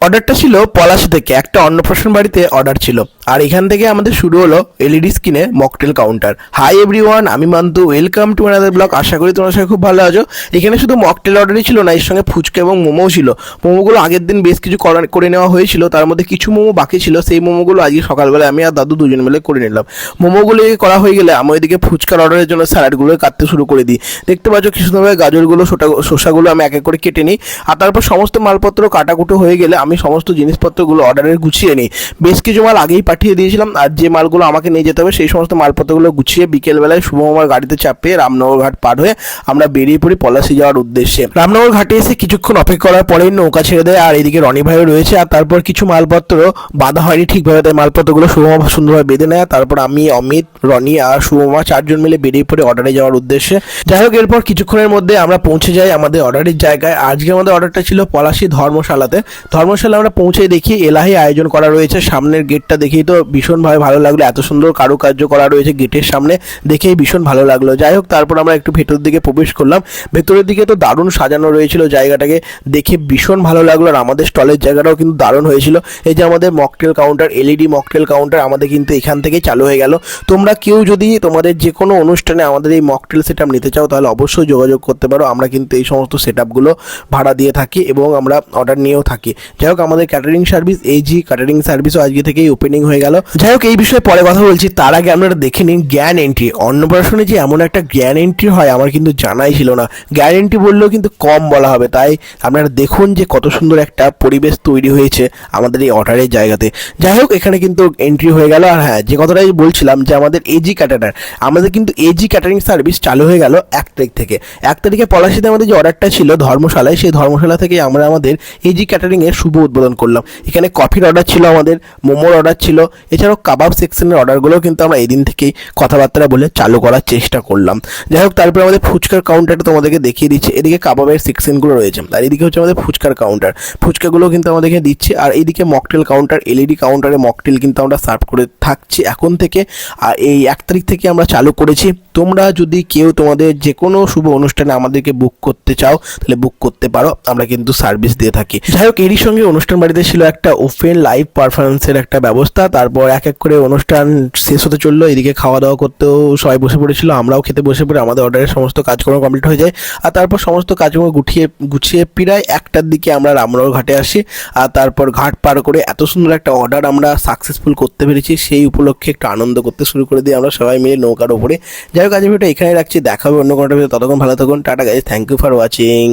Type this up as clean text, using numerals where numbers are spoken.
অর্ডারটা ছিল পলাশী থেকে, একটা অন্নপ্রাশন বাড়িতে অর্ডার ছিল। আর এখান থেকে আমাদের শুরু হলো এলইডি স্ক্রিনে মকটেল কাউন্টার। হাই এভরিওয়ান, আমি Mantu, welcome to another blog. আশা করি তোমরা সবাই খুব ভালো আছো। এখানে শুধু মকটেল অর্ডারই ছিল না, এর সঙ্গে ফুচকা এবং মোমোও ছিল। মোমোগুলো আগের দিন বেশ কিছু করে নেওয়া হয়েছিল, তার মধ্যে কিছু মোমো বাকি ছিল। সেই মোমোগুলো আজকে সকালবেলা আমি আর দাদু দুজন মিলে করে নিলাম। মোমোগুলো করা হয়ে গেলে আমি ওইদিকে ফুচকার অর্ডারের জন্য স্যালাডগুলো কাটতে শুরু করে দিই। দেখতে পাচ্ছ কি সুন্দরভাবে গাজরগুলো শসাগুলো আমি এক এক করে কেটে নিই। আর তারপর সমস্ত মালপত্র কাটাকুটো হয়ে গেলে আমি সমস্ত জিনিসপত্রগুলো অর্ডারের গুছিয়ে নিই। বেশ কিছু মাল আগেই পাঠিয়ে দিয়েছিলাম, আর যে মালগুলো আমাকে নিয়ে যেতে হবে সেই সমস্ত মালপত্রগুলো গুছিয়ে বিকেলবেলায় শুভম আমার গাড়িতে চাপিয়ে রামনগর ঘাট পার হয়ে আমরা বেরিয়ে পড়ি পলাশী যাওয়ার উদ্দেশ্যে। রামনগর ঘাটে এসে কিছুক্ষণ অপেক্ষা করার পরেই নৌকা ছেড়ে দেয়, আর এদিকে রনি ভাইও রয়েছে। আর তারপর কিছু মালপত্র বাঁধা হয়নি ঠিকভাবে, তাই মালপত্রগুলো শুভম সুন্দরভাবে বেঁধে নেয়। তারপর আমি, অমিত, রনি আর শুভমা চারজন মিলে বেরিয়ে পড়ে অর্ডারে যাওয়ার উদ্দেশ্যে। যাই হোক, এরপর কিছুক্ষণের মধ্যে আমরা পৌঁছে যাই আমাদের অর্ডারের জায়গায়। আজকে আমাদের অর্ডারটা ছিল পলাশী ধর্মশালাতে। ধর্মশালা আমরা পৌঁছে দেখি এলাহি আয়োজন করা রয়েছে। সামনের গেটটা দেখেই তো ভীষণভাবে ভালো লাগলো, এত সুন্দর কারুকার্য করা রয়েছে গেটের সামনে, দেখেই ভীষণ ভালো লাগলো। যাই হোক, তারপর আমরা একটু ভেতর দিকে প্রবেশ করলাম। ভেতরের দিকে তো দারুণ সাজানো রয়েছিল, জায়গাটাকে দেখে ভীষণ ভালো লাগলো। আর আমাদের স্টলের জায়গাটাও কিন্তু দারুণ হয়েছিল। এই যে আমাদের mocktail counter, LED mocktail counter আমাদের কিন্তু এখান থেকেই চালু হয়ে গেল। তোমরা কেউ যদি তোমাদের যে কোনো অনুষ্ঠানে আমাদের এই মকটেল সেট আপ নিতে চাও তাহলে অবশ্যই যোগাযোগ করতে পারো। আমরা কিন্তু এই সমস্ত সেট আপগুলো ভাড়া দিয়ে থাকি এবং আমরা অর্ডার নিয়েও থাকি। যাই হোক, আমাদের ক্যাটারিং সার্ভিস, এজি ক্যাটারিং সার্ভিসও আজকে থেকেই ওপেনিং হয়ে গেল। যাই হোক, এই বিষয়ে পরে কথা বলছি, তার আগে আপনারা দেখে নিন জ্ঞান এন্ট্রি। অন্নপ্রাশনে যে এমন একটা জ্ঞান এন্ট্রি হয় আমার কিন্তু জানাই ছিল না। জ্ঞান এন্ট্রি বললেও কিন্তু কম বলা হবে, তাই আপনারা দেখুন যে কত সুন্দর একটা পরিবেশ তৈরি হয়েছে আমাদের এই অর্ডারের জায়গাতে। যাই হোক, এখানে কিন্তু এন্ট্রি হয়ে গেল। আর হ্যাঁ, যে কথাটাই বলছিলাম যে আমাদের এজি ক্যাটারার, আমাদের কিন্তু এজি ক্যাটারিং সার্ভিস চালু হয়ে গেল 1 তারিখ থেকে। 1 তারিখে পলাশীতে আমাদের যে অর্ডারটা ছিল ধর্মশালায়, সেই ধর্মশালা থেকে আমরা আমাদের এজি ক্যাটারিংয়ের শুভ উদ্বোধন করলাম। এখানে কফির অর্ডার ছিল, আমাদের মোমোর অর্ডার ছিল, এছাড়াও কাবাব সেকশনের অর্ডারগুলোও কিন্তু আমরা এই দিন থেকেই কথাবার্তা বলে চালু করার চেষ্টা করলাম। যাই হোক, তারপরে আমাদের ফুচকার কাউন্টারটা তোমাদেরকে দেখিয়ে দিচ্ছি। এদিকে কাবাবের সেকশনগুলো রয়েছে, আর এদিকে হচ্ছে আমাদের ফুচকার কাউন্টার। ফুচকাগুলো কিন্তু আমাদেরকে দিচ্ছে। আর এইদিকে মকটেল কাউন্টার, এলইডি কাউন্টারে মকটেল কিন্তু আমরা সার্ভ করে থাকছি এখন থেকে। আর এই 1 তারিখ থেকে আমরা চালু করেছি। তোমরা যদি কেউ তোমাদের যে কোনো শুভ অনুষ্ঠানে আমাদেরকে বুক করতে চাও তাহলে বুক করতে পারো, আমরা কিন্তু সার্ভিস দিয়ে থাকি। যাই হোক, এরই সঙ্গে অনুষ্ঠান বাড়িতে ছিল একটা ওপেন লাইভ পারফরমেন্সের একটা ব্যবস্থা। তারপর এক এক করে অনুষ্ঠান শেষ হতে চললো। এদিকে খাওয়া দাওয়া করতেও সবাই বসে পড়েছিল, আমরাও খেতে বসে পড়ে আমাদের অর্ডারের সমস্ত কাজকর্ম কমপ্লিট হয়ে যায়। আর তারপর সমস্ত কাজকর্ম গুছিয়ে প্রায় 1টার দিকে আমরা রামনগর ঘাটে আসি। আর তারপর ঘাট পার করে এত সুন্দর একটা অর্ডার আমরা সাকসেসফুল করতে পেরেছি, সেই উপলক্ষে একটু আনন্দ করতে শুরু করে দিই আমরা সবাই মিলে নৌকার ওপরে। যাই হোক, আজ ভিডিওটা এখানে রাখছি, দেখা হবে অন্য কোনো ভিডিও। ততক্ষণ ভালো থাকুন, tata guys, thank you for watching.